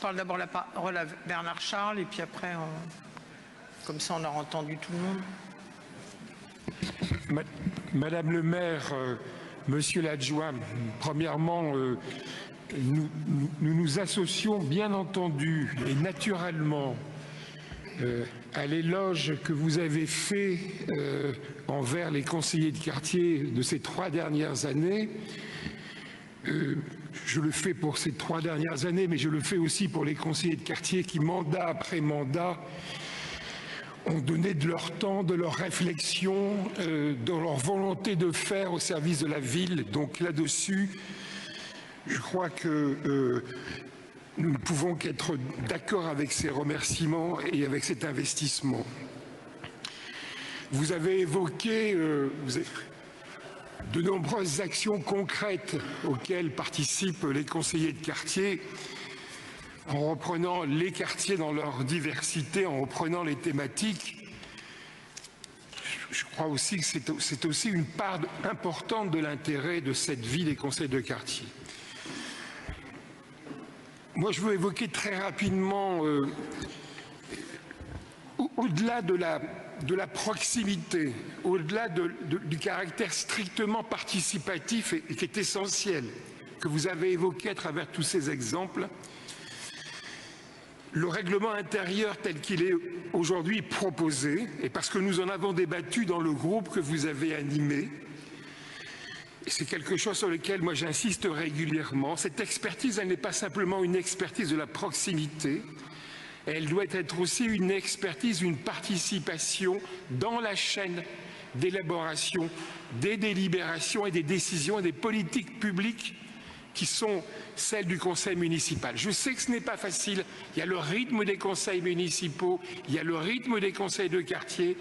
parle d'abord la parole à Bernard Charles et puis après, comme ça on aura entendu tout le monde. Madame le maire, monsieur l'adjoint, premièrement, nous nous associons bien entendu et naturellement à l'éloge que vous avez fait envers les conseillers de quartier de ces 3 dernières années. Je le fais pour ces 3 dernières années, mais je le fais aussi pour les conseillers de quartier qui, mandat après mandat, ont donné de leur temps, de leur réflexion, de leur volonté de faire au service de la ville. Donc là-dessus, je crois que nous ne pouvons qu'être d'accord avec ces remerciements et avec cet investissement. Vous avez évoqué de nombreuses actions concrètes auxquelles participent les conseillers de quartier en reprenant les quartiers dans leur diversité, en reprenant les thématiques. Je crois aussi que c'est aussi une part importante de l'intérêt de cette vie des conseils de quartier. Moi, je veux évoquer très rapidement, au-delà de la proximité, au-delà du caractère strictement participatif et qui est essentiel, que vous avez évoqué à travers tous ces exemples, le règlement intérieur tel qu'il est aujourd'hui proposé, et parce que nous en avons débattu dans le groupe que vous avez animé, c'est quelque chose sur lequel moi j'insiste régulièrement. Cette expertise, elle n'est pas simplement une expertise de la proximité, elle doit être aussi une expertise, une participation dans la chaîne d'élaboration des délibérations et des décisions et des politiques publiques qui sont celles du conseil municipal. Je sais que ce n'est pas facile, il y a le rythme des conseils municipaux, il y a le rythme des conseils de quartier,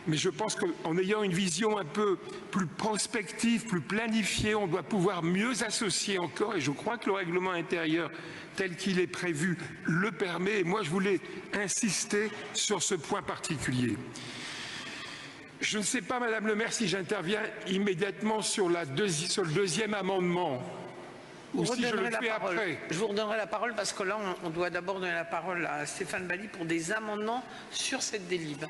mais je pense qu'en ayant une vision un peu plus prospective, plus planifiée, on doit pouvoir mieux associer encore, et je crois que le règlement intérieur tel qu'il est prévu le permet, et moi je voulais insister sur ce point particulier. Je ne sais pas, Madame le maire, si j'interviens immédiatement sur le deuxième amendement, ou si je le fais après. Je vous redonnerai la parole parce que là, on doit d'abord donner la parole à Stéphane Bally pour des amendements sur cette délibération.